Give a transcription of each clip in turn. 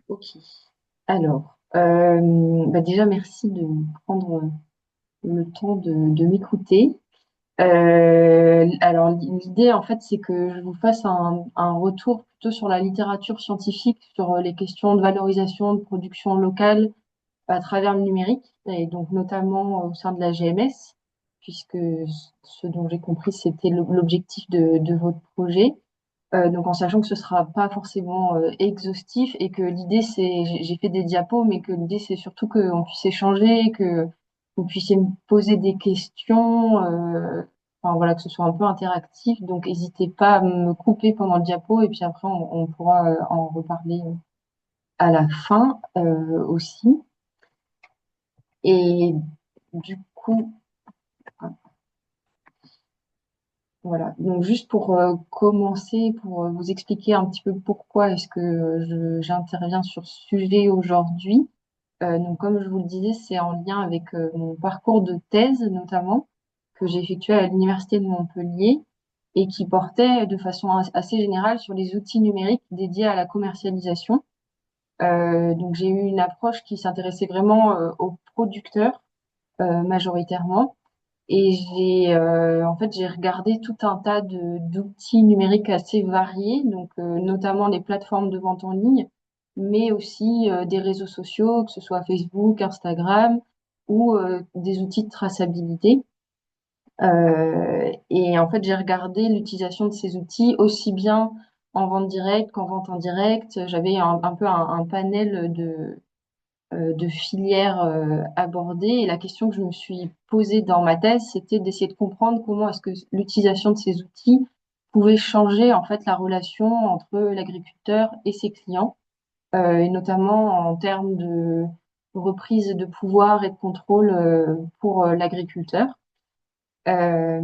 Ok. Alors, déjà, merci de prendre le temps de m'écouter. Alors, l'idée, en fait, c'est que je vous fasse un retour plutôt sur la littérature scientifique, sur les questions de valorisation de production locale à travers le numérique, et donc notamment au sein de la GMS, puisque ce dont j'ai compris, c'était l'objectif de votre projet. Donc en sachant que ce sera pas forcément exhaustif et que l'idée c'est, j'ai fait des diapos, mais que l'idée c'est surtout qu'on puisse échanger, que vous puissiez me poser des questions, enfin voilà, que ce soit un peu interactif. Donc n'hésitez pas à me couper pendant le diapo et puis après on pourra en reparler à la fin aussi. Et du coup, voilà. Donc juste pour commencer, pour vous expliquer un petit peu pourquoi est-ce que j'interviens sur ce sujet aujourd'hui. Donc comme je vous le disais, c'est en lien avec mon parcours de thèse notamment que j'ai effectué à l'université de Montpellier et qui portait de façon assez générale sur les outils numériques dédiés à la commercialisation. Donc j'ai eu une approche qui s'intéressait vraiment aux producteurs majoritairement. Et en fait, j'ai regardé tout un tas d'outils numériques assez variés, donc notamment les plateformes de vente en ligne, mais aussi des réseaux sociaux, que ce soit Facebook, Instagram, ou des outils de traçabilité. Et en fait, j'ai regardé l'utilisation de ces outils aussi bien en vente directe qu'en vente indirecte. J'avais un peu un panel de filières abordées. Et la question que je me suis posée dans ma thèse, c'était d'essayer de comprendre comment est-ce que l'utilisation de ces outils pouvait changer en fait la relation entre l'agriculteur et ses clients, et notamment en termes de reprise de pouvoir et de contrôle pour l'agriculteur. Euh,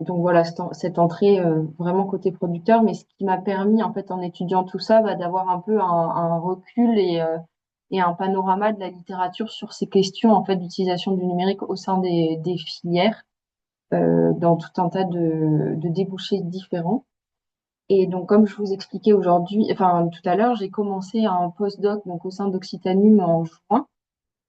donc voilà, cette entrée vraiment côté producteur, mais ce qui m'a permis en fait en étudiant tout ça, d'avoir un peu un recul et un panorama de la littérature sur ces questions en fait d'utilisation du numérique au sein des filières, dans tout un tas de débouchés différents. Et donc comme je vous expliquais aujourd'hui, enfin tout à l'heure, j'ai commencé un postdoc donc au sein d'Occitanium en juin.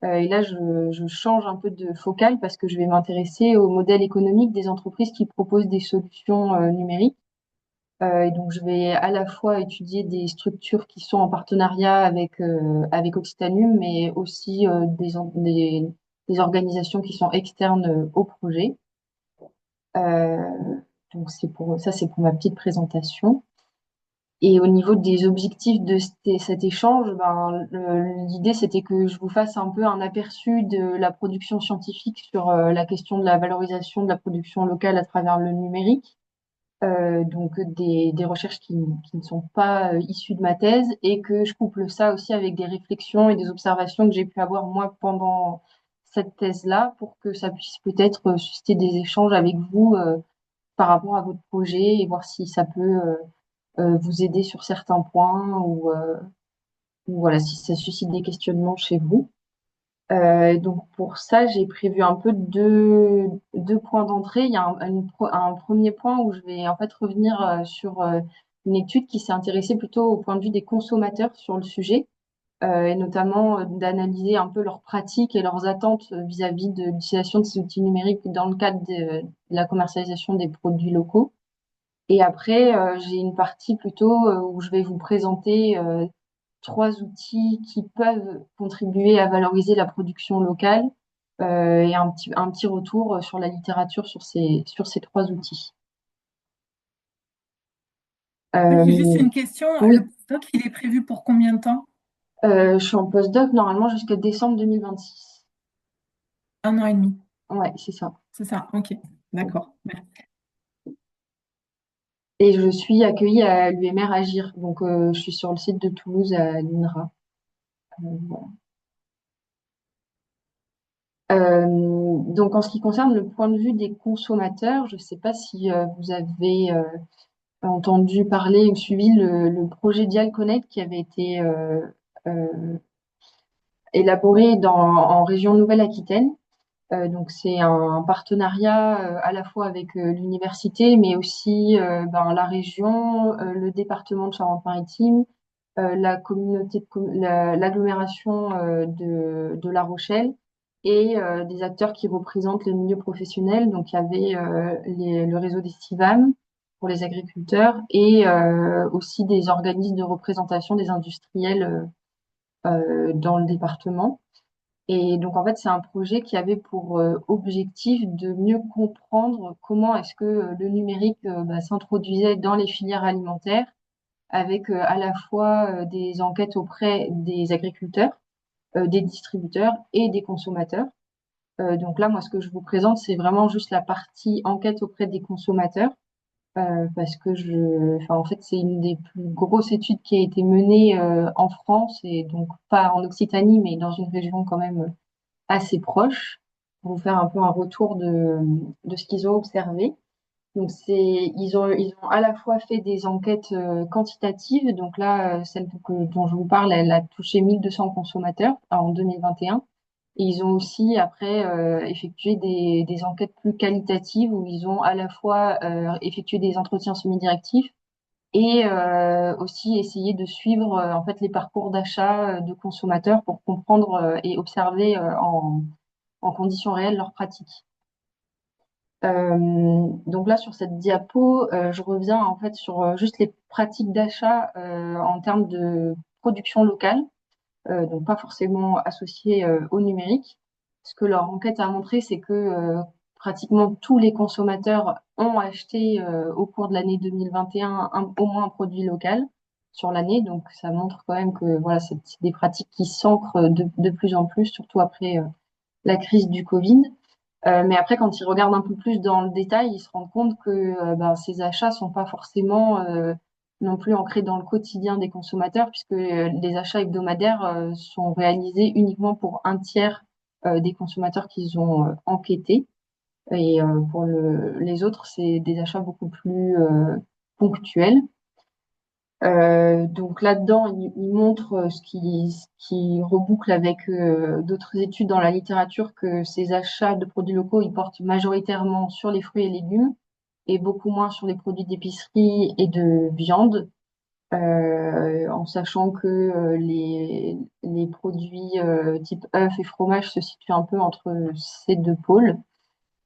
Et là, je change un peu de focale parce que je vais m'intéresser au modèle économique des entreprises qui proposent des solutions numériques. Et donc, je vais à la fois étudier des structures qui sont en partenariat avec Occitanium, mais aussi des organisations qui sont externes au projet. Euh, donc, c'est pour ma petite présentation. Et au niveau des objectifs de cet échange, l'idée c'était que je vous fasse un peu un aperçu de la production scientifique sur la question de la valorisation de la production locale à travers le numérique. Donc des recherches qui ne sont pas issues de ma thèse et que je couple ça aussi avec des réflexions et des observations que j'ai pu avoir moi pendant cette thèse-là pour que ça puisse peut-être susciter des échanges avec vous par rapport à votre projet et voir si ça peut vous aider sur certains points ou voilà, si ça suscite des questionnements chez vous. Donc pour ça, j'ai prévu un peu deux points d'entrée. Il y a un premier point où je vais en fait revenir sur une étude qui s'est intéressée plutôt au point de vue des consommateurs sur le sujet, et notamment d'analyser un peu leurs pratiques et leurs attentes vis-à-vis de l'utilisation de ces outils numériques dans le cadre de la commercialisation des produits locaux. Et après, j'ai une partie plutôt où je vais vous présenter trois outils qui peuvent contribuer à valoriser la production locale et un petit retour sur la littérature sur ces trois outils. J'ai juste Euh, une question. Le oui, postdoc, il est prévu pour combien de temps? je suis en postdoc normalement jusqu'à décembre 2026. Un an et demi. Ouais, c'est ça. C'est ça, ok. D'accord. Et je suis accueillie à l'UMR Agir, donc je suis sur le site de Toulouse à l'INRA. Voilà. Donc en ce qui concerne le point de vue des consommateurs, je ne sais pas si vous avez entendu parler ou suivi le projet Dialconnect qui avait été euh, élaboré en région Nouvelle-Aquitaine. Donc c'est un partenariat à la fois avec l'université, mais aussi la région, le département de Charente-Maritime la communauté l'agglomération de La Rochelle et des acteurs qui représentent les milieux professionnels. Donc il y avait le réseau des CIVAM pour les agriculteurs et aussi des organismes de représentation des industriels dans le département. Et donc, en fait, c'est un projet qui avait pour objectif de mieux comprendre comment est-ce que le numérique s'introduisait dans les filières alimentaires avec à la fois des enquêtes auprès des agriculteurs, des distributeurs et des consommateurs. Donc là, moi, ce que je vous présente, c'est vraiment juste la partie enquête auprès des consommateurs parce que enfin, en fait, c'est une des plus grosses études qui a été menée en France et donc pas en Occitanie, mais dans une région quand même assez proche pour vous faire un peu un retour de ce qu'ils ont observé. Donc ils ont à la fois fait des enquêtes quantitatives. Donc là, celle dont je vous parle, elle a touché 1200 consommateurs en 2021. Et ils ont aussi après effectué des enquêtes plus qualitatives où ils ont à la fois effectué des entretiens semi-directifs et aussi essayé de suivre en fait les parcours d'achat de consommateurs pour comprendre et observer en conditions réelles leurs pratiques. Donc là, sur cette diapo, je reviens en fait sur juste les pratiques d'achat en termes de production locale, donc pas forcément associées au numérique. Ce que leur enquête a montré, c'est que pratiquement tous les consommateurs ont acheté au cours de l'année 2021 au moins un produit local sur l'année. Donc ça montre quand même que voilà, c'est des pratiques qui s'ancrent de plus en plus, surtout après la crise du Covid. Mais après, quand ils regardent un peu plus dans le détail, ils se rendent compte que ces achats sont pas forcément non plus ancrés dans le quotidien des consommateurs, puisque les achats hebdomadaires sont réalisés uniquement pour un tiers des consommateurs qu'ils ont enquêtés. Et pour les autres, c'est des achats beaucoup plus ponctuels. Donc là-dedans, il montre ce qui reboucle avec d'autres études dans la littérature que ces achats de produits locaux, ils portent majoritairement sur les fruits et légumes et beaucoup moins sur les produits d'épicerie et de viande, en sachant que les produits type œufs et fromage se situent un peu entre ces deux pôles.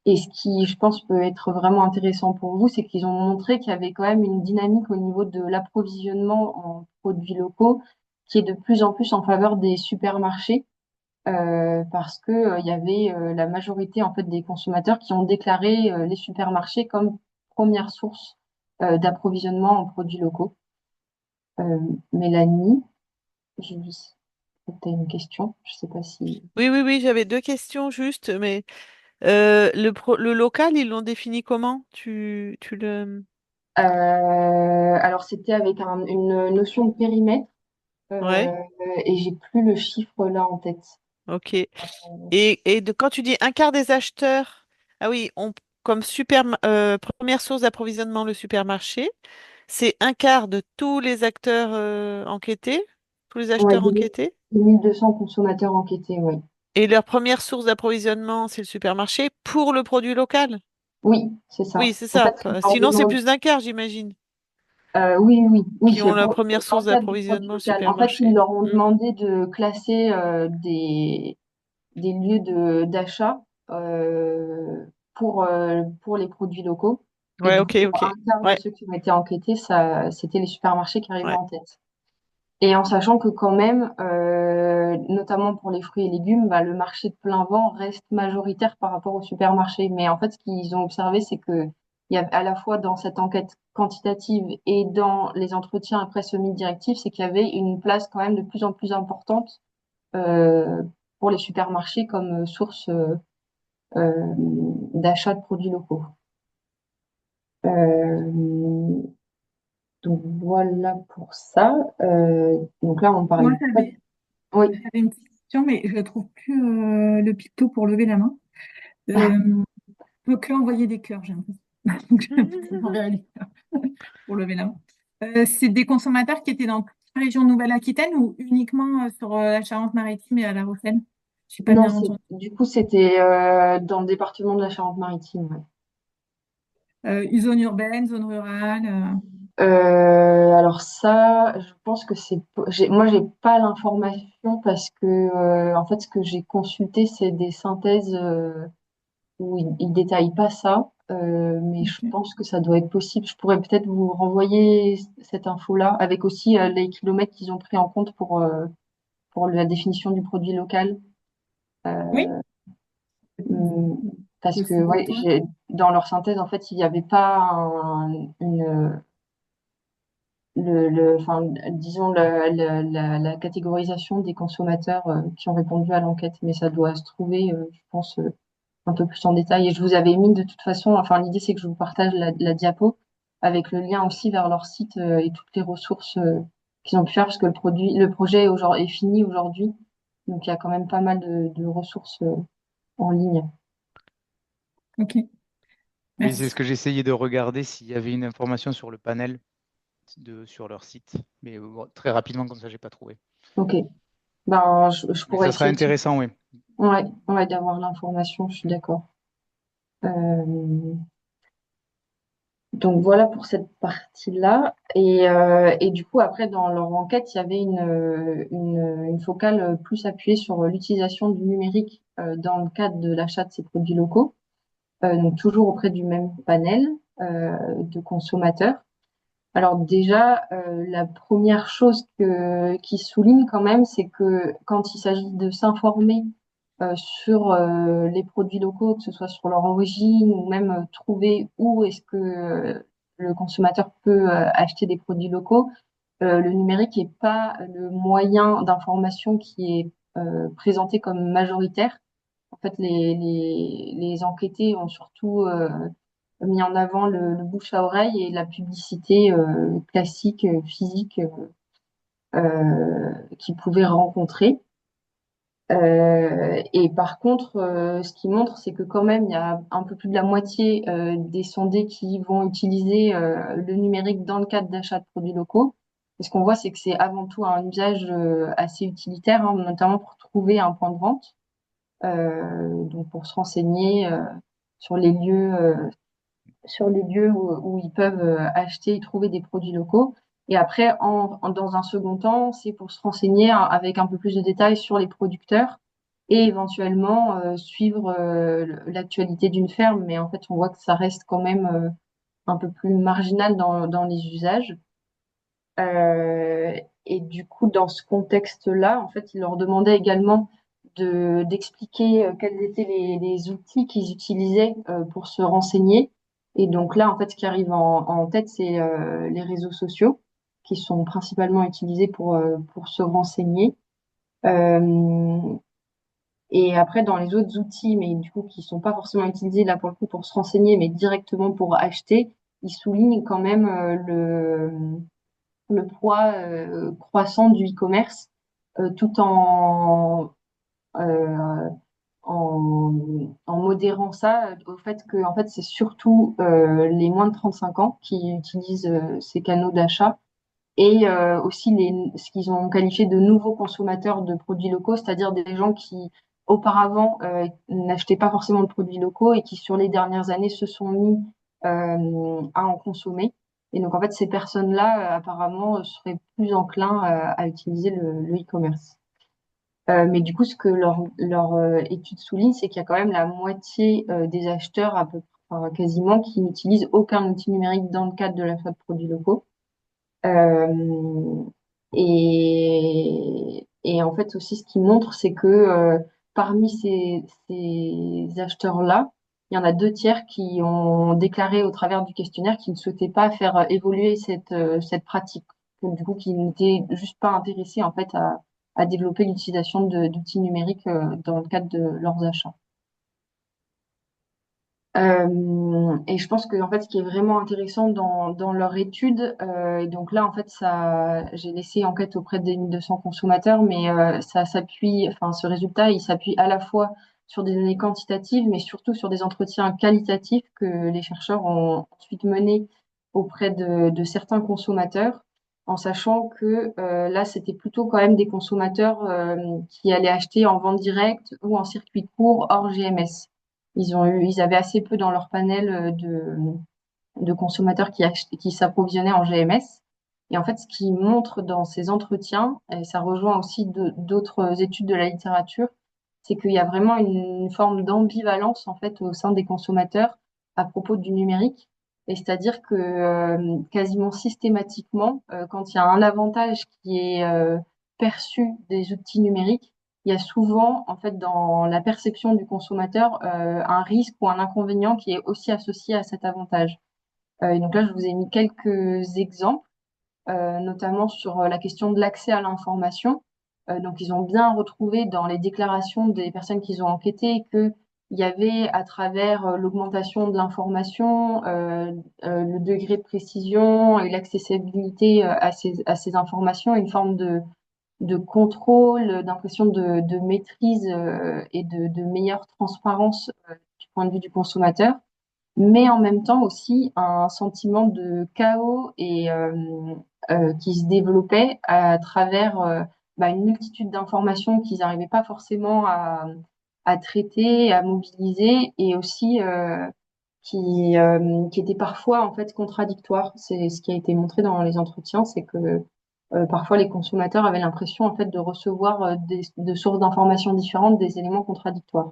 Et ce qui, je pense, peut être vraiment intéressant pour vous, c'est qu'ils ont montré qu'il y avait quand même une dynamique au niveau de l'approvisionnement en produits locaux qui est de plus en plus en faveur des supermarchés, parce que il y avait la majorité en fait des consommateurs qui ont déclaré les supermarchés comme première source d'approvisionnement en produits locaux. Euh, Mélanie, je tu as une question, je sais pas si. Oui, oui, oui, j'avais deux questions juste, mais le local, ils l'ont défini comment? Tu le... Alors c'était avec une notion de périmètre. Ouais, Euh, et j'ai plus le chiffre là en tête. ok. Quand tu dis un quart des acheteurs, ah oui, comme première source d'approvisionnement le supermarché, c'est un quart de tous les acteurs enquêtés, tous les Ouais, acheteurs enquêtés. 1200 consommateurs enquêtés, oui. Et leur première source d'approvisionnement, c'est le supermarché pour le produit local. Oui, c'est Oui, ça. c'est En ça. fait, ils leur Sinon, c'est demandent. plus d'un quart, j'imagine, Oui, oui, oui, qui ont c'est leur première dans source le cadre du produit d'approvisionnement le local. En fait, ils supermarché. leur ont Hmm. demandé de classer des lieux d'achat pour les produits locaux. Et Ouais, du coup, ok, pour ok. un quart de Ouais, ceux qui ont été enquêtés, ça, c'était les supermarchés qui arrivaient ouais. en tête. Et en sachant que quand même, notamment pour les fruits et légumes, le marché de plein vent reste majoritaire par rapport au supermarché. Mais en fait, ce qu'ils ont observé, c'est que il y a à la fois dans cette enquête quantitative et dans les entretiens après semi-directifs, c'est qu'il y avait une place quand même de plus en plus importante euh, pour les supermarchés comme source d'achat de produits locaux. Euh, donc voilà pour ça. Donc là, on Moi, parlait pas. Oui. j'avais une petite question, mais je ne trouve plus le picto pour lever la main. Euh, on peut que envoyer des cœurs, j'ai l'impression. Donc, je vais peut-être enverrai les cœurs pour lever la main. C'est des consommateurs qui étaient dans toute la région Nouvelle-Aquitaine ou uniquement sur la Charente-Maritime et à La Rochelle? Je suis pas Non, bien entendu. du coup, c'était dans le département de la Charente-Maritime. Ouais. Zone urbaine, zone rurale. Alors ça, je pense que moi, j'ai pas l'information parce que en fait, ce que j'ai consulté, c'est des synthèses où ils détaillent pas ça. Mais je Ok. pense que ça doit être possible. Je pourrais peut-être vous renvoyer cette info-là avec aussi les kilomètres qu'ils ont pris en compte pour la définition du produit local. Oui, Hum, Parce que possible. ouais, dans leur synthèse, en fait, il n'y avait pas enfin, disons la catégorisation des consommateurs qui ont répondu à l'enquête, mais ça doit se trouver, je pense, un peu plus en détail. Et je vous avais mis de toute façon, enfin, l'idée c'est que je vous partage la diapo avec le lien aussi vers leur site et toutes les ressources qu'ils ont pu faire, parce que le projet est fini aujourd'hui, donc il y a quand même pas mal de ressources en ligne. Ok, Oui, c'est ce merci. que j'essayais de regarder s'il y avait une information sur le panel sur leur site. Mais bon, très rapidement, comme ça, j'ai pas trouvé. Ok, ben je Mais pourrais ça sera essayer intéressant, oui. ouais, d'avoir l'information, je suis d'accord. Euh, Donc voilà pour cette partie-là. Et du coup, après, dans leur enquête, il y avait une focale plus appuyée sur l'utilisation du numérique dans le cadre de l'achat de ces produits locaux, donc toujours auprès du même panel de consommateurs. Alors déjà, la première chose qui souligne quand même, c'est que quand il s'agit de s'informer sur les produits locaux, que ce soit sur leur origine ou même trouver où est-ce que le consommateur peut acheter des produits locaux, le numérique n'est pas le moyen d'information qui est présenté comme majoritaire. En fait, les enquêtés ont surtout mis en avant le bouche à oreille et la publicité classique, physique qu'ils pouvaient rencontrer. Et par contre, ce qui montre, c'est que quand même, il y a un peu plus de la moitié des sondés qui vont utiliser le numérique dans le cadre d'achats de produits locaux. Et ce qu'on voit, c'est que c'est avant tout un usage assez utilitaire, hein, notamment pour trouver un point de vente, donc pour se renseigner sur les lieux, sur les lieux où ils peuvent acheter et trouver des produits locaux. Et après, dans un second temps, c'est pour se renseigner avec un peu plus de détails sur les producteurs et éventuellement suivre l'actualité d'une ferme. Mais en fait, on voit que ça reste quand même un peu plus marginal dans les usages. Et du coup, dans ce contexte-là, en fait, il leur demandait également d'expliquer quels étaient les outils qu'ils utilisaient pour se renseigner. Et donc là, en fait, ce qui arrive en tête, c'est les réseaux sociaux qui sont principalement utilisés pour se renseigner. Euh, et après, dans les autres outils, mais du coup, qui sont pas forcément utilisés là pour le coup pour se renseigner, mais directement pour acheter, ils soulignent quand même le poids croissant du e-commerce, tout euh, en, en modérant ça au fait que en fait, c'est surtout les moins de 35 ans qui utilisent ces canaux d'achat et aussi ce qu'ils ont qualifié de nouveaux consommateurs de produits locaux, c'est-à-dire des gens qui auparavant n'achetaient pas forcément de produits locaux et qui sur les dernières années se sont mis à en consommer. Et donc en fait ces personnes-là apparemment seraient plus enclins à utiliser le e-commerce. Mais du coup ce que leur étude souligne, c'est qu'il y a quand même la moitié des acheteurs à peu près, enfin, quasiment qui n'utilisent aucun outil numérique dans le cadre de l'achat de produits locaux. Euh, et en fait aussi, ce qui montre, c'est que parmi ces acheteurs-là, il y en a deux tiers qui ont déclaré au travers du questionnaire qu'ils ne souhaitaient pas faire évoluer cette pratique. Donc, du coup, qui n'étaient juste pas intéressés en fait à développer l'utilisation d'outils numériques dans le cadre de leurs achats. Et je pense que en fait, ce qui est vraiment intéressant dans leur étude, et donc là, en fait, j'ai laissé enquête auprès des 1200 consommateurs, mais ça s'appuie, enfin, ce résultat, il s'appuie à la fois sur des données quantitatives, mais surtout sur des entretiens qualitatifs que les chercheurs ont ensuite menés auprès de certains consommateurs, en sachant que là, c'était plutôt quand même des consommateurs qui allaient acheter en vente directe ou en circuit court hors GMS. Ils avaient assez peu dans leur panel de consommateurs qui s'approvisionnaient en GMS. Et en fait, ce qui montre dans ces entretiens, et ça rejoint aussi d'autres études de la littérature, c'est qu'il y a vraiment une forme d'ambivalence en fait au sein des consommateurs à propos du numérique. Et c'est-à-dire que quasiment systématiquement, quand il y a un avantage qui est perçu des outils numériques, il y a souvent en fait dans la perception du consommateur un risque ou un inconvénient qui est aussi associé à cet avantage. Et donc là, je vous ai mis quelques exemples, notamment sur la question de l'accès à l'information. Donc, ils ont bien retrouvé dans les déclarations des personnes qu'ils ont enquêtées que il y avait, à travers l'augmentation de l'information, le degré de précision et l'accessibilité à ces informations, une forme de contrôle, d'impression de maîtrise et de meilleure transparence du point de vue du consommateur, mais en même temps aussi un sentiment de chaos et qui se développait à travers une multitude d'informations qu'ils n'arrivaient pas forcément à traiter, à mobiliser, et aussi qui étaient parfois en fait contradictoires. C'est ce qui a été montré dans les entretiens, c'est que parfois les consommateurs avaient l'impression en fait de recevoir de sources d'informations différentes, des éléments contradictoires.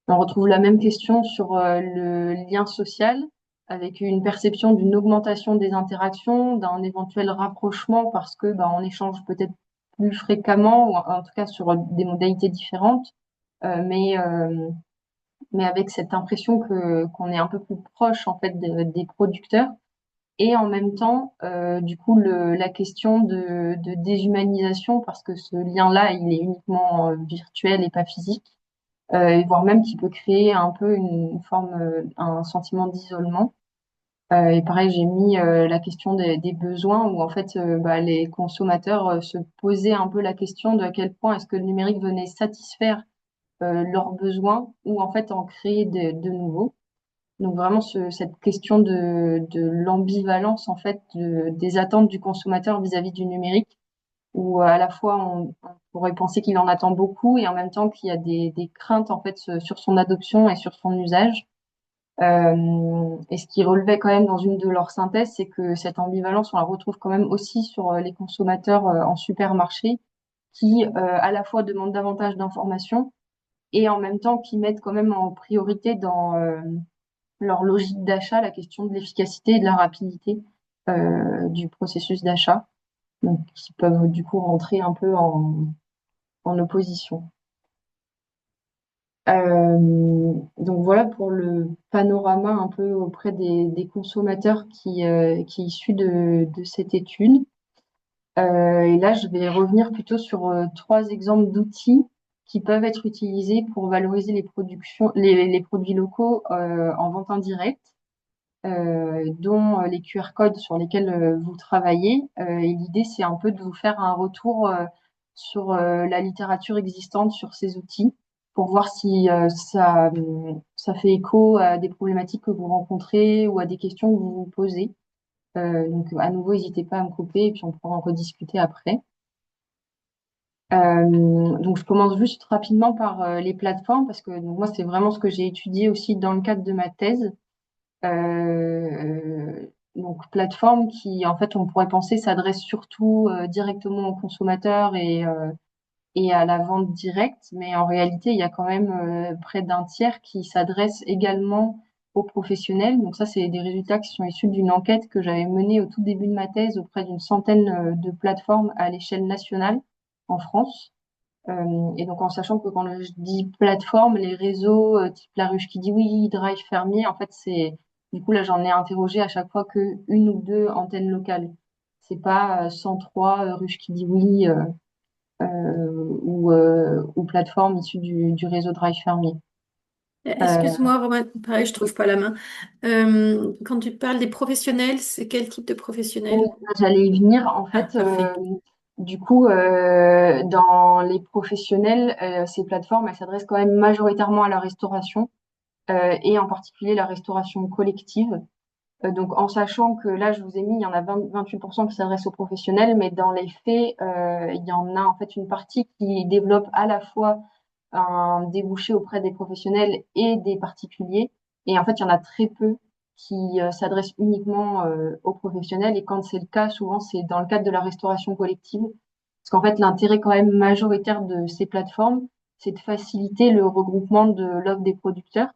On retrouve la même question sur le lien social, avec une perception d'une augmentation des interactions, d'un éventuel rapprochement parce que on échange peut-être plus fréquemment, ou en tout cas sur des modalités différentes, euh, mais euh, mais avec cette impression que qu'on est un peu plus proche en fait des producteurs. Et en même temps, du coup, la question de déshumanisation, parce que ce lien-là, il est uniquement virtuel et pas physique, et voire même qui peut créer un peu une forme, un sentiment d'isolement. Et pareil, j'ai mis la question des besoins, où en fait, les consommateurs se posaient un peu la question de à quel point est-ce que le numérique venait satisfaire leurs besoins ou en fait en créer de nouveaux. Donc vraiment cette question de l'ambivalence en fait des attentes du consommateur vis-à-vis du numérique, où à la fois on pourrait penser qu'il en attend beaucoup et en même temps qu'il y a des craintes en fait sur son adoption et sur son usage. Et ce qui relevait quand même dans une de leurs synthèses, c'est que cette ambivalence, on la retrouve quand même aussi sur les consommateurs en supermarché, qui à la fois demandent davantage d'informations et en même temps qui mettent quand même en priorité dans leur logique d'achat la question de l'efficacité et de la rapidité du processus d'achat, donc qui peuvent du coup rentrer un peu en opposition. Donc voilà pour le panorama un peu auprès des consommateurs qui est issu de cette étude. Et là, je vais revenir plutôt sur trois exemples d'outils qui peuvent être utilisés pour valoriser les produits locaux en vente indirecte, dont les QR codes sur lesquels vous travaillez. Et l'idée, c'est un peu de vous faire un retour sur la littérature existante sur ces outils pour voir si ça fait écho à des problématiques que vous rencontrez ou à des questions que vous vous posez. Donc, à nouveau, n'hésitez pas à me couper et puis on pourra en rediscuter après. Donc, je commence juste rapidement par les plateformes parce que donc, moi, c'est vraiment ce que j'ai étudié aussi dans le cadre de ma thèse. Donc plateforme qui, en fait, on pourrait penser s'adresse surtout directement aux consommateurs et à la vente directe, mais en réalité, il y a quand même près d'un tiers qui s'adresse également aux professionnels. Donc ça, c'est des résultats qui sont issus d'une enquête que j'avais menée au tout début de ma thèse auprès d'une centaine de plateformes à l'échelle nationale en France. Et donc en sachant que quand je dis plateforme, les réseaux type La Ruche qui dit oui, Drive Fermier, en fait c'est du coup là j'en ai interrogé à chaque fois que une ou deux antennes locales. C'est pas 103 Ruche qui dit oui ou plateforme issue du réseau Drive Fermier. Euh, Excuse-moi, Romain, pareil, je trouve pas la main. Quand tu parles des professionnels, c'est quel type de professionnels? oui, j'allais y venir. En Ah, fait, parfait. du coup, dans les professionnels, ces plateformes, elles s'adressent quand même majoritairement à la restauration et en particulier la restauration collective. Donc, en sachant que là, je vous ai mis, il y en a 28% qui s'adressent aux professionnels, mais dans les faits, il y en a en fait une partie qui développe à la fois un débouché auprès des professionnels et des particuliers. Et en fait, il y en a très peu qui s'adresse uniquement aux professionnels. Et quand c'est le cas, souvent c'est dans le cadre de la restauration collective. Parce qu'en fait, l'intérêt quand même majoritaire de ces plateformes, c'est de faciliter le regroupement de l'offre des producteurs.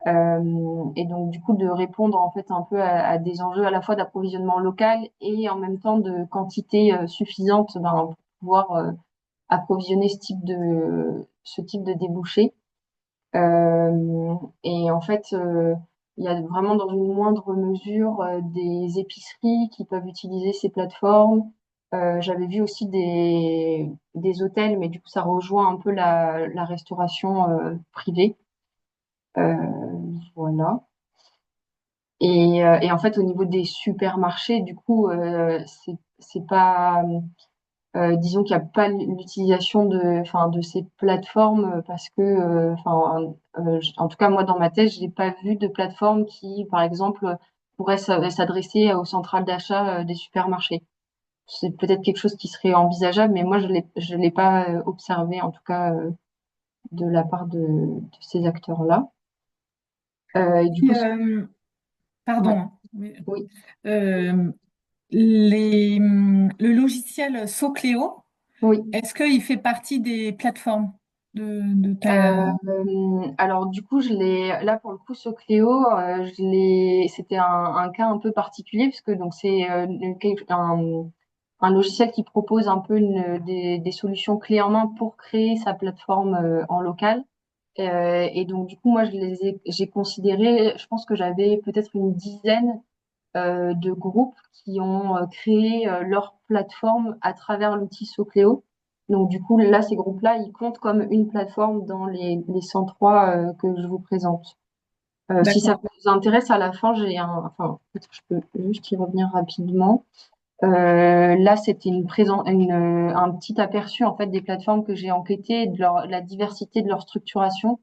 Et donc du coup de répondre en fait un peu à des enjeux à la fois d'approvisionnement local et en même temps de quantité suffisante pour pouvoir approvisionner ce type de débouchés. Et en fait, il y a vraiment dans une moindre mesure des épiceries qui peuvent utiliser ces plateformes. J'avais vu aussi des hôtels, mais du coup, ça rejoint un peu la restauration privée. Euh, voilà. Et en fait, au niveau des supermarchés, du coup, c'est pas, disons qu'il n'y a pas l'utilisation de ces plateformes parce que, en tout cas, moi, dans ma tête, je n'ai pas vu de plateforme qui, par exemple, pourrait s'adresser aux centrales d'achat des supermarchés. C'est peut-être quelque chose qui serait envisageable, mais moi, je l'ai pas observé, en tout cas, de la part de ces acteurs-là. Et du Puis, coup, ouais, pardon, hein, mais, oui. euh, le logiciel Socleo, Oui. est-ce qu'il fait partie des plateformes de ta... Alors du coup, là pour le coup, Socleo, c'était un cas un peu particulier parce que donc c'est un logiciel qui propose un peu des solutions clés en main pour créer sa plateforme en local. Et donc du coup, moi, j'ai considéré, je pense que j'avais peut-être une dizaine de groupes qui ont créé leur plateforme à travers l'outil Socleo. Donc du coup, là, ces groupes-là, ils comptent comme une plateforme dans les 103 que je vous présente. Si ça D'accord. vous intéresse, à la fin, enfin, peut-être que je peux juste y revenir rapidement. Là, c'était un petit aperçu en fait des plateformes que j'ai enquêtées, la diversité de leur structuration.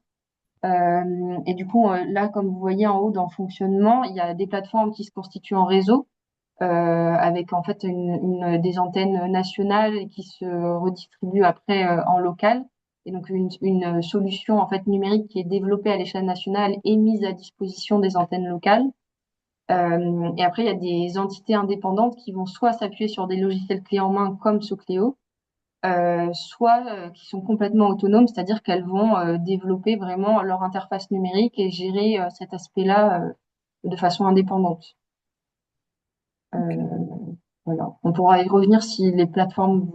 Et du coup, là, comme vous voyez en haut dans fonctionnement, il y a des plateformes qui se constituent en réseau avec en fait des antennes nationales et qui se redistribuent après en local. Et donc une solution en fait numérique qui est développée à l'échelle nationale et mise à disposition des antennes locales. Et après, il y a des entités indépendantes qui vont soit s'appuyer sur des logiciels clés en main comme Socleo, soit qui sont complètement autonomes, c'est-à-dire qu'elles vont développer vraiment leur interface numérique et gérer cet aspect-là de façon indépendante. Ok. Voilà. On pourra y revenir si les plateformes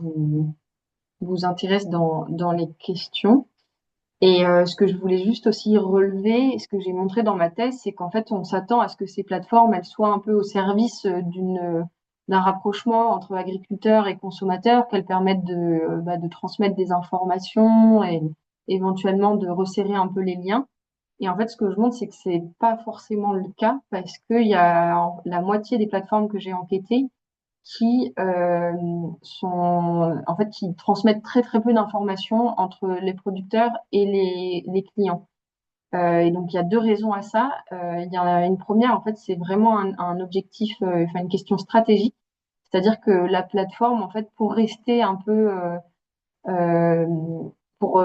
vous intéressent dans les questions. Et ce que je voulais juste aussi relever, ce que j'ai montré dans ma thèse, c'est qu'en fait, on s'attend à ce que ces plateformes, elles soient un peu au service d'un rapprochement entre agriculteurs et consommateurs, qu'elles permettent de transmettre des informations et éventuellement de resserrer un peu les liens. Et en fait, ce que je montre, c'est que c'est pas forcément le cas parce qu'il y a la moitié des plateformes que j'ai enquêtées qui en fait qui transmettent très très peu d'informations entre les producteurs et les clients. Et donc il y a deux raisons à ça. Il y en a une première, en fait, c'est vraiment un objectif, enfin une question stratégique, c'est-à-dire que la plateforme, en fait, pour rester un peu euh, pour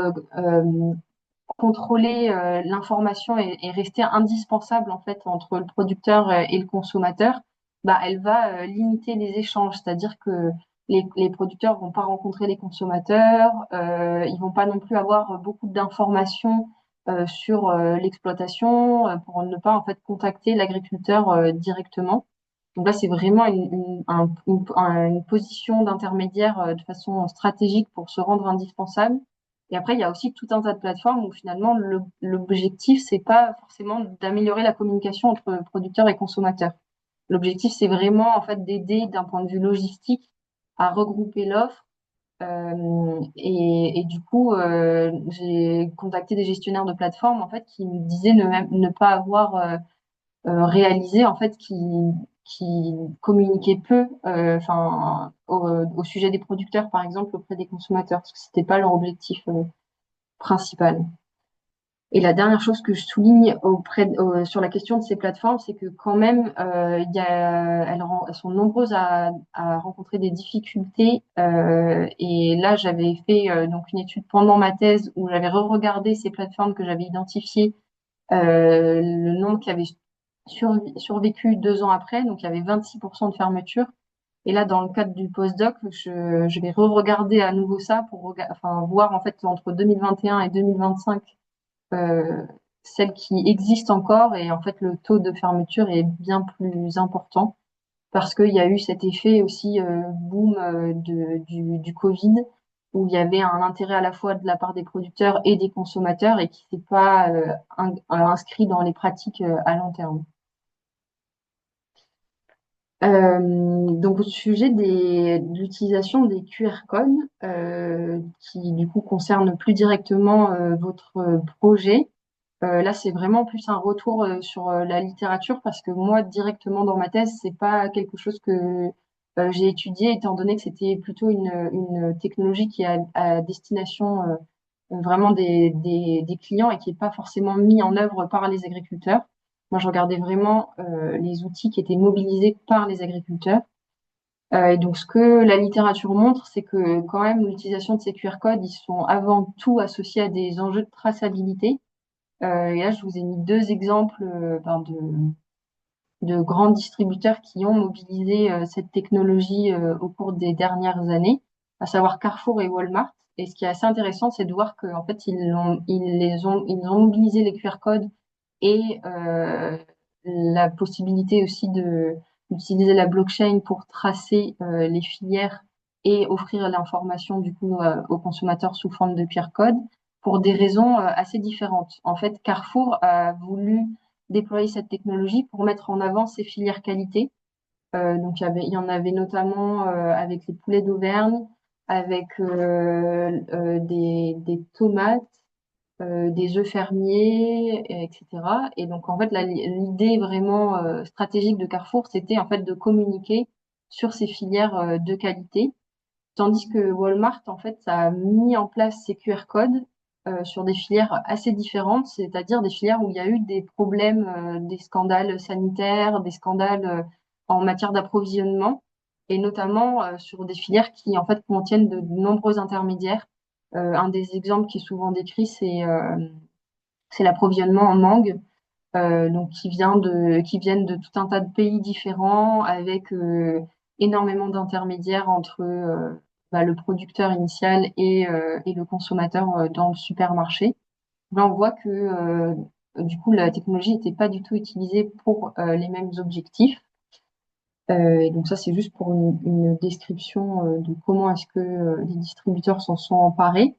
contrôler l'information et rester indispensable en fait entre le producteur et le consommateur, bah elle va limiter les échanges, c'est-à-dire que les producteurs vont pas rencontrer les consommateurs, ils vont pas non plus avoir beaucoup d'informations sur l'exploitation pour ne pas en fait contacter l'agriculteur directement. Donc là, c'est vraiment une position d'intermédiaire de façon stratégique pour se rendre indispensable. Et après, il y a aussi tout un tas de plateformes où finalement l'objectif, c'est pas forcément d'améliorer la communication entre producteurs et consommateurs. L'objectif, c'est vraiment en fait d'aider d'un point de vue logistique à regrouper l'offre. Et du coup, j'ai contacté des gestionnaires de plateformes en fait qui me disaient ne pas avoir réalisé en fait qui communiquaient peu, au sujet des producteurs par exemple auprès des consommateurs parce que c'était pas leur objectif principal. Et la dernière chose que je souligne sur la question de ces plateformes, c'est que quand même, elles sont nombreuses à rencontrer des difficultés. Et là, j'avais fait donc une étude pendant ma thèse où j'avais re-regardé ces plateformes que j'avais identifiées, le nombre qui avaient survécu 2 ans après, donc il y avait 26% de fermeture. Et là, dans le cadre du postdoc, je vais re-regarder à nouveau ça pour enfin, voir en fait entre 2021 et 2025 euh, celles qui existent encore. Et en fait, le taux de fermeture est bien plus important parce qu'il y a eu cet effet aussi boom du Covid où il y avait un intérêt à la fois de la part des producteurs et des consommateurs et qui s'est pas inscrit dans les pratiques à long terme. Donc au sujet de l'utilisation des QR codes, qui du coup concernent plus directement votre projet, là c'est vraiment plus un retour sur la littérature parce que moi directement dans ma thèse c'est pas quelque chose que j'ai étudié étant donné que c'était plutôt une technologie qui est à destination vraiment des clients et qui n'est pas forcément mis en œuvre par les agriculteurs. Moi, je regardais vraiment les outils qui étaient mobilisés par les agriculteurs. Et donc, ce que la littérature montre, c'est que quand même, l'utilisation de ces QR codes, ils sont avant tout associés à des enjeux de traçabilité. Et là, je vous ai mis deux exemples de grands distributeurs qui ont mobilisé cette technologie au cours des dernières années, à savoir Carrefour et Walmart. Et ce qui est assez intéressant, c'est de voir qu'en fait, ils ont mobilisé les QR codes et la possibilité aussi d'utiliser la blockchain pour tracer les filières et offrir l'information du coup aux consommateurs sous forme de QR code pour des raisons assez différentes. En fait, Carrefour a voulu déployer cette technologie pour mettre en avant ses filières qualité. Donc il y en avait notamment avec les poulets d'Auvergne, avec des tomates, des œufs fermiers, etc. Et donc en fait l'idée vraiment stratégique de Carrefour, c'était en fait de communiquer sur ces filières de qualité, tandis que Walmart en fait a mis en place ces QR codes sur des filières assez différentes, c'est-à-dire des filières où il y a eu des problèmes, des scandales sanitaires, des scandales en matière d'approvisionnement, et notamment sur des filières qui en fait contiennent de nombreux intermédiaires. Un des exemples qui est souvent décrit, c'est l'approvisionnement en mangue, donc qui viennent de tout un tas de pays différents, avec énormément d'intermédiaires entre le producteur initial et le consommateur dans le supermarché. Là, on voit que du coup, la technologie n'était pas du tout utilisée pour les mêmes objectifs. Et donc ça, c'est juste pour une description de comment est-ce que les distributeurs s'en sont emparés.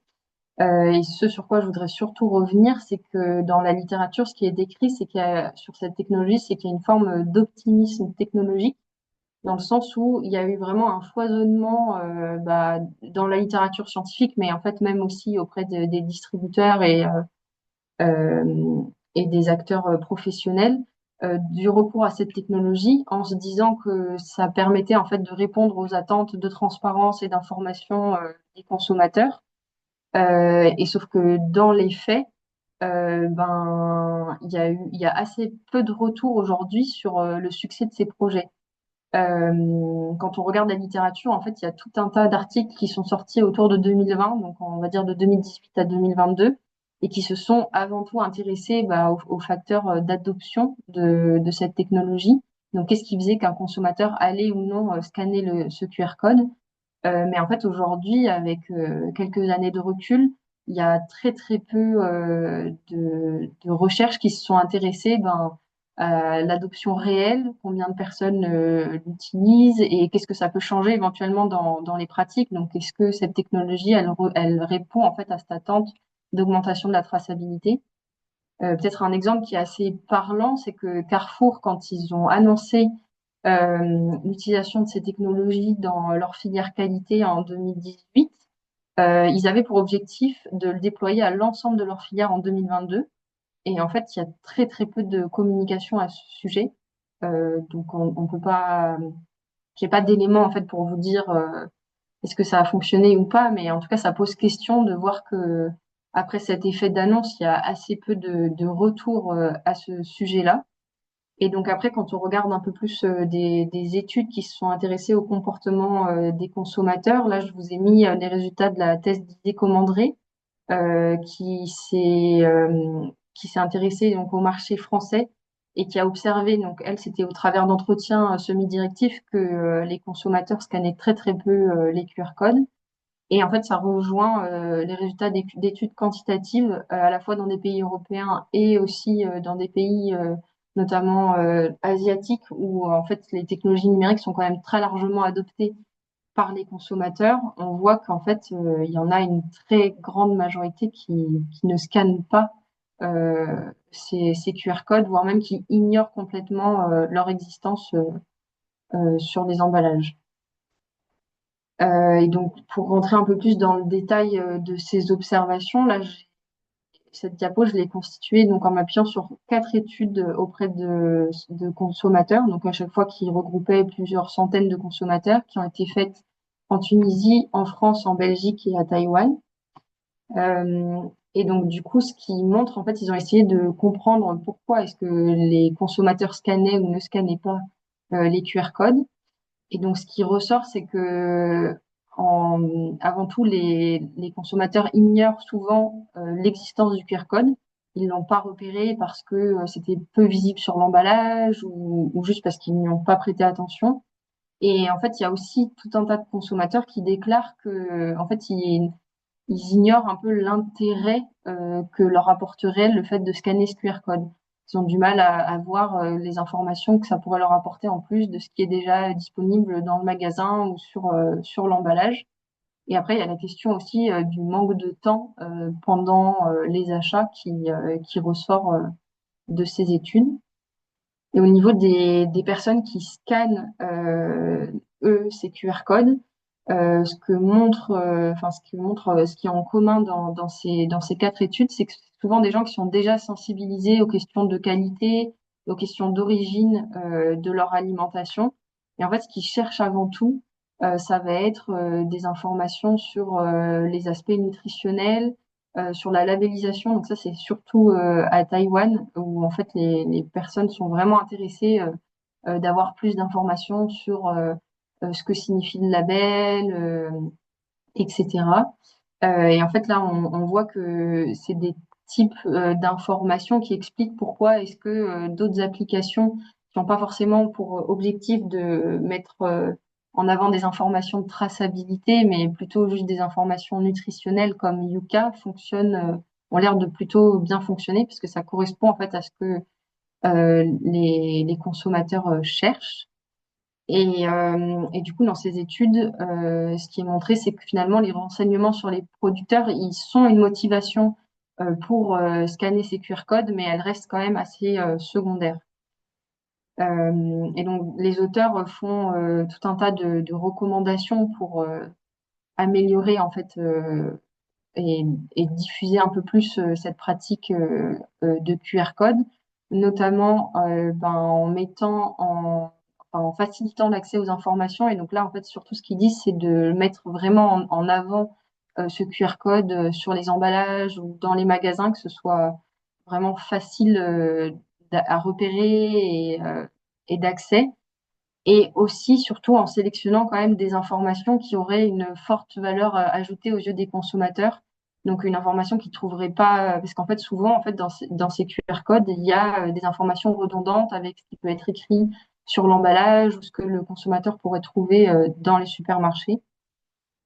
Et ce sur quoi je voudrais surtout revenir, c'est que dans la littérature, ce qui est décrit, c'est sur cette technologie, c'est qu'il y a une forme d'optimisme technologique, dans le sens où il y a eu vraiment un foisonnement dans la littérature scientifique, mais en fait même aussi auprès des distributeurs et des acteurs professionnels, du recours à cette technologie en se disant que ça permettait en fait de répondre aux attentes de transparence et d'information des consommateurs. Et sauf que dans les faits, il y a assez peu de retours aujourd'hui sur le succès de ces projets. Quand on regarde la littérature, en fait, il y a tout un tas d'articles qui sont sortis autour de 2020, donc on va dire de 2018 à 2022, et qui se sont avant tout intéressés aux facteurs d'adoption de cette technologie. Donc, qu'est-ce qui faisait qu'un consommateur allait ou non scanner ce QR code? Mais en fait, aujourd'hui, avec quelques années de recul, il y a très très peu de recherches qui se sont intéressées à l'adoption réelle, combien de personnes l'utilisent et qu'est-ce que ça peut changer éventuellement dans les pratiques. Donc, est-ce que cette technologie, elle répond en fait à cette attente d'augmentation de la traçabilité? Peut-être un exemple qui est assez parlant, c'est que Carrefour, quand ils ont annoncé l'utilisation de ces technologies dans leur filière qualité en 2018, ils avaient pour objectif de le déployer à l'ensemble de leur filière en 2022. Et en fait, il y a très très peu de communication à ce sujet. Donc on peut pas, j'ai pas d'éléments en fait pour vous dire est-ce que ça a fonctionné ou pas, mais en tout cas, ça pose question de voir que après cet effet d'annonce, il y a assez peu de retours à ce sujet-là. Et donc après, quand on regarde un peu plus des études qui se sont intéressées au comportement des consommateurs, là, je vous ai mis les résultats de la thèse d'Idée Commanderie euh, qui s'est qui s'est intéressée donc au marché français et qui a observé, donc elle, c'était au travers d'entretiens semi-directifs que les consommateurs scannaient très très peu les QR codes. Et en fait, ça rejoint les résultats d'études quantitatives, à la fois dans des pays européens et aussi dans des pays notamment asiatiques, où en fait les technologies numériques sont quand même très largement adoptées par les consommateurs. On voit qu'en fait, il y en a une très grande majorité qui ne scannent pas ces QR codes, voire même qui ignorent complètement leur existence sur les emballages. Et donc, pour rentrer un peu plus dans le détail de ces observations, là, cette diapo, je l'ai constituée donc en m'appuyant sur 4 études auprès de consommateurs, donc à chaque fois qui regroupaient plusieurs centaines de consommateurs, qui ont été faites en Tunisie, en France, en Belgique et à Taïwan. Euh, et donc, du coup, ce qui montre, en fait, ils ont essayé de comprendre pourquoi est-ce que les consommateurs scannaient ou ne scannaient pas les QR codes. Et donc, ce qui ressort, c'est que, avant tout, les consommateurs ignorent souvent l'existence du QR code. Ils l'ont pas repéré parce que c'était peu visible sur l'emballage ou juste parce qu'ils n'y ont pas prêté attention. Et en fait, il y a aussi tout un tas de consommateurs qui déclarent que, en fait, ils ignorent un peu l'intérêt que leur apporterait le fait de scanner ce QR code. Ils ont du mal à voir les informations que ça pourrait leur apporter en plus de ce qui est déjà disponible dans le magasin ou sur l'emballage. Et après, il y a la question aussi du manque de temps pendant les achats qui ressort de ces études. Et au niveau des personnes qui scannent, eux, ces QR codes, ce qui est en commun dans ces 4 études, c'est que c'est souvent des gens qui sont déjà sensibilisés aux questions de qualité, aux questions d'origine de leur alimentation. Et en fait, ce qu'ils cherchent avant tout, ça va être des informations sur les aspects nutritionnels, sur la labellisation. Donc ça, c'est surtout à Taïwan où en fait les personnes sont vraiment intéressées d'avoir plus d'informations sur ce que signifie le label, etc. Et en fait, là, on voit que c'est des types d'informations qui expliquent pourquoi est-ce que d'autres applications qui n'ont pas forcément pour objectif de mettre en avant des informations de traçabilité, mais plutôt juste des informations nutritionnelles comme Yuka fonctionnent, ont l'air de plutôt bien fonctionner, puisque ça correspond en fait à ce que les consommateurs cherchent. Et du coup, dans ces études, ce qui est montré, c'est que finalement, les renseignements sur les producteurs, ils sont une motivation pour scanner ces QR codes, mais elles restent quand même assez secondaires. Et donc, les auteurs font tout un tas de recommandations pour améliorer en fait et, et diffuser un peu plus cette pratique de QR code, notamment en mettant en facilitant l'accès aux informations. Et donc là, en fait, surtout ce qu'ils disent, c'est de mettre vraiment en avant ce QR code sur les emballages ou dans les magasins, que ce soit vraiment facile à repérer et d'accès. Et aussi, surtout, en sélectionnant quand même des informations qui auraient une forte valeur ajoutée aux yeux des consommateurs. Donc, une information qu'ils ne trouveraient pas, parce qu'en fait, souvent, en fait, dans ces QR codes, il y a des informations redondantes avec ce qui peut être écrit sur l'emballage ou ce que le consommateur pourrait trouver dans les supermarchés.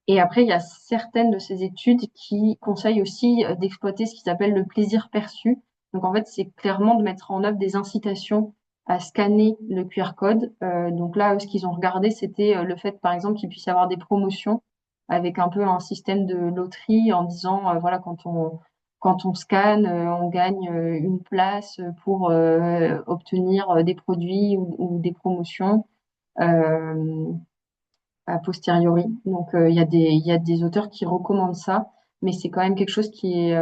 Et après, il y a certaines de ces études qui conseillent aussi d'exploiter ce qu'ils appellent le plaisir perçu. Donc, en fait, c'est clairement de mettre en œuvre des incitations à scanner le QR code. Donc là, ce qu'ils ont regardé, c'était le fait, par exemple, qu'il puisse y avoir des promotions avec un peu un système de loterie en disant, voilà, quand on scanne, on gagne une place pour obtenir des produits ou des promotions. Euh, a posteriori. Donc, il y a des auteurs qui recommandent ça, mais c'est quand même quelque chose qui est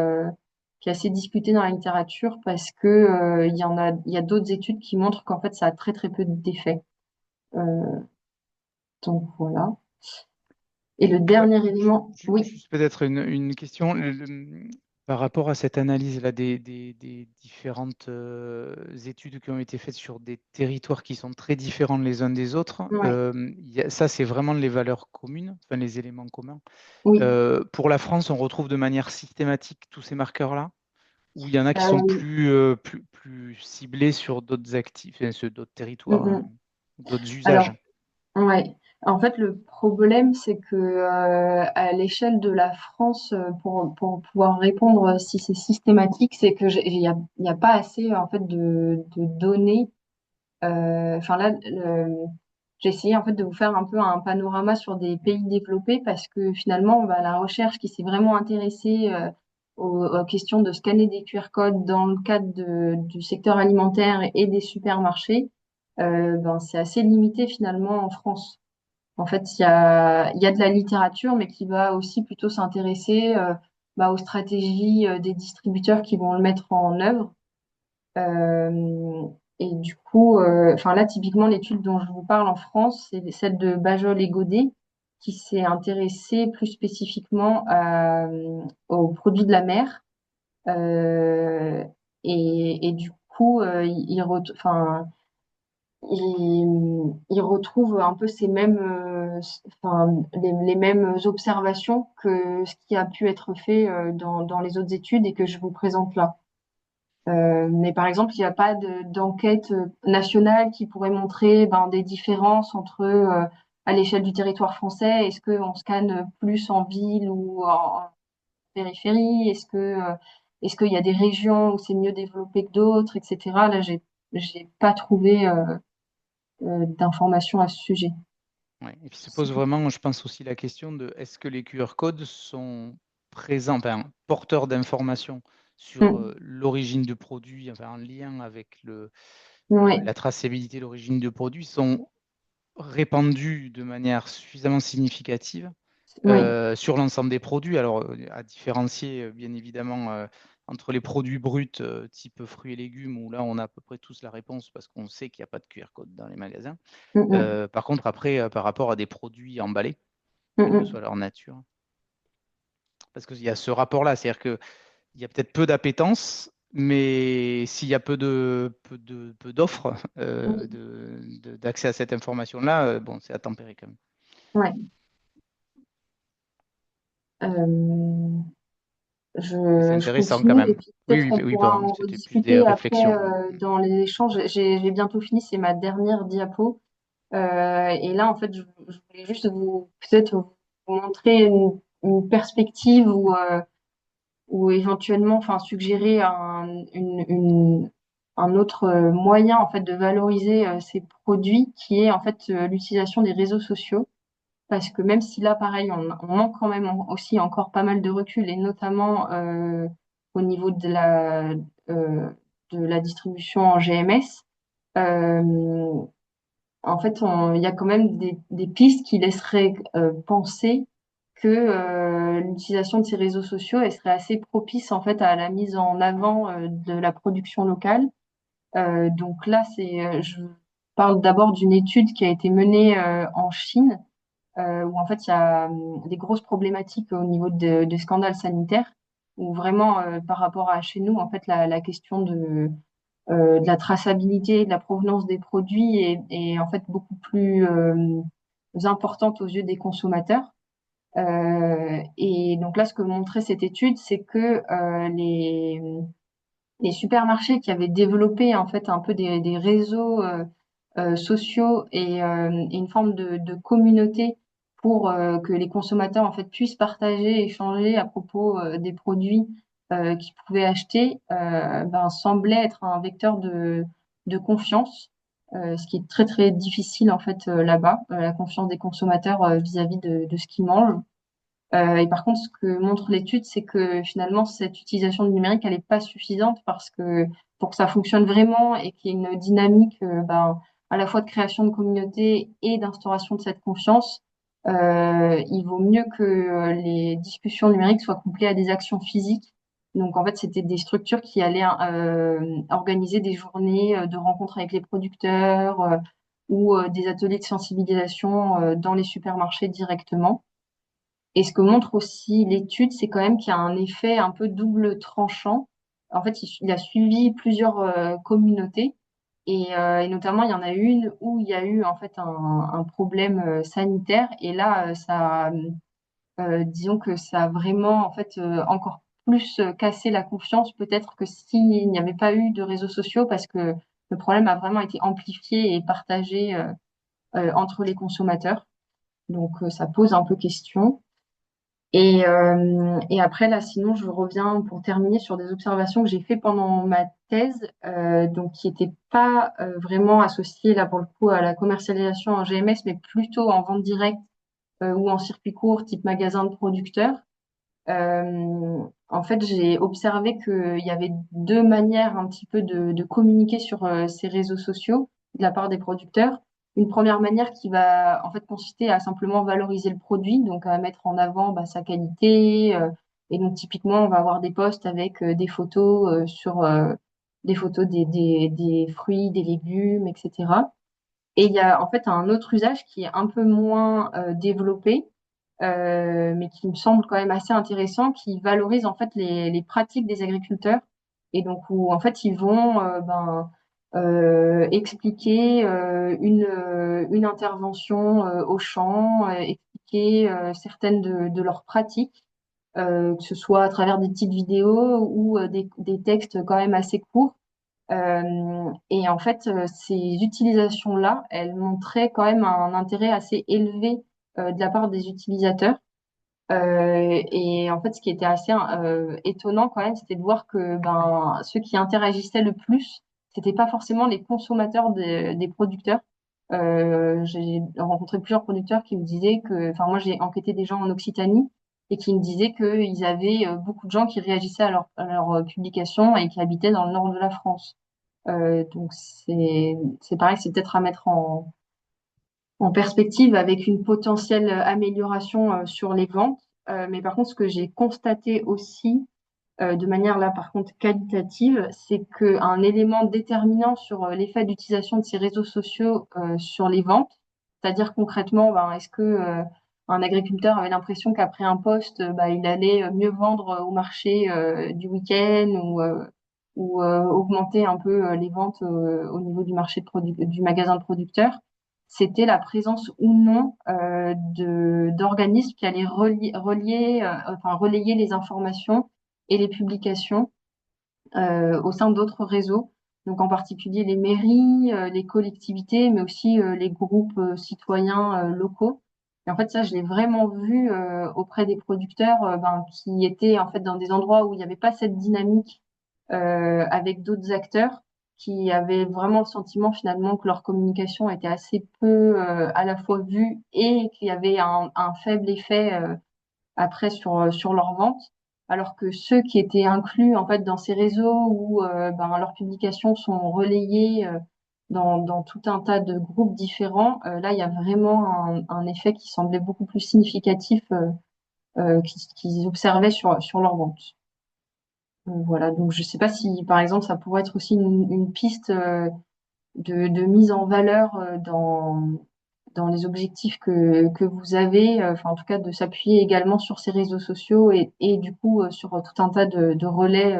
assez discuté dans la littérature parce que, il y a d'autres études qui montrent qu'en fait, ça a très, très peu d'effets. Euh, donc, voilà. Et le dernier élément, oui, Juste peut-être une question par rapport à cette analyse-là des différentes études qui ont été faites sur des territoires qui sont très différents les uns des autres. ouais, Ça, c'est vraiment les valeurs communes, enfin les éléments communs. oui. Pour la France, on retrouve de manière systématique tous ces marqueurs-là. Ou il y en a qui sont Euh, plus ciblés sur d'autres actifs, enfin, sur d'autres mm, territoires, mm. d'autres usages. Alors, ouais. En fait, le problème, c'est que à l'échelle de la France, pour pouvoir répondre si c'est systématique, c'est que il y a pas assez en fait de données. Enfin là, j'ai essayé en fait de vous faire un peu un panorama sur des pays développés parce que finalement, bah, la recherche qui s'est vraiment intéressée aux questions de scanner des QR codes dans le cadre du secteur alimentaire et des supermarchés, ben, c'est assez limité finalement en France. En fait, il y a de la littérature, mais qui va aussi plutôt s'intéresser bah, aux stratégies des distributeurs qui vont le mettre en œuvre. Euh, et du coup, enfin là, typiquement, l'étude dont je vous parle en France, c'est celle de Bajol et Godet, qui s'est intéressée plus spécifiquement aux produits de la mer. Euh, et du coup, enfin, il retrouve un peu ces mêmes, enfin, les mêmes observations que ce qui a pu être fait dans les autres études et que je vous présente là. Mais par exemple, il n'y a pas d'enquête nationale qui pourrait montrer ben, des différences entre à l'échelle du territoire français. Est-ce qu'on scanne plus en ville ou en périphérie? Est-ce qu'il y a des régions où c'est mieux développé que d'autres, etc. Là, j'ai pas trouvé d'informations à ce sujet. Ouais. Et puis se pose vraiment, je pense aussi la question de est-ce que les QR codes sont présents, enfin, porteurs d'informations sur Mm. l'origine du produit, enfin, en lien avec Ouais, la traçabilité de l'origine du produit, sont répandus de manière suffisamment significative ouais. sur l'ensemble des produits. Alors, à différencier, bien évidemment, entre les produits bruts type fruits et légumes, où là, on a à peu près tous la réponse parce qu'on sait qu'il n'y a pas de QR code dans les magasins. Mm, mm, Par contre, après, par rapport à des produits emballés, mm, quelle que mm. soit leur nature, parce qu'il y a ce rapport-là, c'est-à-dire qu'il y a peut-être peu d'appétence, mais s'il y a peu d'offres Oui, d'accès à cette information-là, bon, c'est à tempérer quand même. ouais. Euh, Mais c'est je intéressant quand continue et même. puis Oui, peut-être oui, on oui, pourra pardon, en c'était plus des rediscuter après réflexions. dans les échanges. J'ai bientôt fini, c'est ma dernière diapo. Et là, en fait, je voulais juste peut-être vous montrer une perspective ou éventuellement, enfin, suggérer un autre moyen en fait de valoriser ces produits, qui est en fait l'utilisation des réseaux sociaux. Parce que même si là, pareil, on manque quand même aussi encore pas mal de recul, et notamment au niveau de la distribution en GMS, euh, en fait, il y a quand même des pistes qui laisseraient penser que l'utilisation de ces réseaux sociaux, elle serait assez propice en fait à la mise en avant de la production locale. Donc là, je parle d'abord d'une étude qui a été menée en Chine où en fait il y a des grosses problématiques au niveau des scandales sanitaires, où vraiment par rapport à chez nous, en fait la question de la traçabilité, de la provenance des produits est en fait beaucoup plus importante aux yeux des consommateurs. Et donc là, ce que montrait cette étude, c'est que les supermarchés qui avaient développé en fait un peu des réseaux sociaux et une forme de communauté pour que les consommateurs en fait puissent partager, échanger à propos des produits qu'ils pouvaient acheter, ben, semblait être un vecteur de confiance, ce qui est très très difficile en fait là-bas, la confiance des consommateurs vis-à-vis de ce qu'ils mangent. Et par contre, ce que montre l'étude, c'est que finalement, cette utilisation du numérique, elle n'est pas suffisante parce que pour que ça fonctionne vraiment et qu'il y ait une dynamique ben, à la fois de création de communauté et d'instauration de cette confiance, il vaut mieux que les discussions numériques soient couplées à des actions physiques. Donc en fait, c'était des structures qui allaient organiser des journées de rencontres avec les producteurs ou des ateliers de sensibilisation dans les supermarchés directement. Et ce que montre aussi l'étude, c'est quand même qu'il y a un effet un peu double tranchant. En fait, il a suivi plusieurs communautés et notamment il y en a une où il y a eu en fait un problème sanitaire et là, disons que ça a vraiment en fait encore plus cassé la confiance peut-être que s'il n'y avait pas eu de réseaux sociaux, parce que le problème a vraiment été amplifié et partagé entre les consommateurs. Donc ça pose un peu question. Et après, là, sinon, je reviens pour terminer sur des observations que j'ai fait pendant ma thèse, donc qui n'étaient pas vraiment associées, là, pour le coup, à la commercialisation en GMS, mais plutôt en vente directe ou en circuit court, type magasin de producteurs. En fait, j'ai observé qu'il y avait deux manières un petit peu de communiquer sur ces réseaux sociaux de la part des producteurs. Une première manière qui va en fait consister à simplement valoriser le produit, donc à mettre en avant sa qualité. Et donc typiquement, on va avoir des posts avec des photos sur des photos des fruits, des légumes, etc. Et il y a en fait un autre usage qui est un peu moins développé, mais qui me semble quand même assez intéressant, qui valorise en fait les pratiques des agriculteurs. Et donc où en fait ils vont expliquer une intervention au champ, expliquer certaines de leurs pratiques, que ce soit à travers des petites vidéos ou des textes quand même assez courts. Et en fait, ces utilisations-là, elles montraient quand même un intérêt assez élevé de la part des utilisateurs. Et en fait, ce qui était assez étonnant quand même, c'était de voir que ceux qui interagissaient le plus, c'était pas forcément les consommateurs des producteurs. J'ai rencontré plusieurs producteurs qui me disaient que, enfin moi j'ai enquêté des gens en Occitanie et qui me disaient qu'ils avaient beaucoup de gens qui réagissaient à leur publication et qui habitaient dans le nord de la France. Donc c'est pareil, c'est peut-être à mettre en perspective avec une potentielle amélioration sur les ventes. Mais par contre, ce que j'ai constaté aussi, de manière là par contre qualitative, c'est qu'un élément déterminant sur l'effet d'utilisation de ces réseaux sociaux sur les ventes, c'est-à-dire concrètement, est-ce que un agriculteur avait l'impression qu'après un poste, il allait mieux vendre au marché du week-end ou augmenter un peu les ventes au niveau du marché du magasin de producteurs, c'était la présence ou non d'organismes qui allaient relayer les informations et les publications au sein d'autres réseaux, donc en particulier les mairies, les collectivités, mais aussi les groupes citoyens locaux. Et en fait, ça, je l'ai vraiment vu auprès des producteurs qui étaient en fait dans des endroits où il n'y avait pas cette dynamique avec d'autres acteurs qui avaient vraiment le sentiment finalement que leur communication était assez peu à la fois vue et qu'il y avait un faible effet après sur leur vente, alors que ceux qui étaient inclus en fait dans ces réseaux où leurs publications sont relayées dans tout un tas de groupes différents, là il y a vraiment un effet qui semblait beaucoup plus significatif qu'ils observaient sur leur vente. Voilà, donc je sais pas si par exemple ça pourrait être aussi une piste de mise en valeur dans les objectifs que vous avez, enfin en tout cas de s'appuyer également sur ces réseaux sociaux et du coup sur tout un tas de relais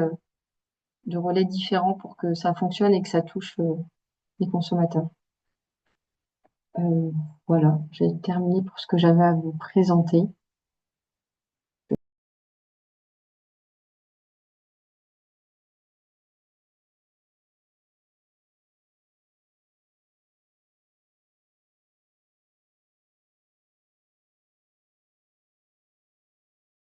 différents pour que ça fonctionne et que ça touche les consommateurs. Euh, voilà, j'ai terminé pour ce que j'avais à vous présenter.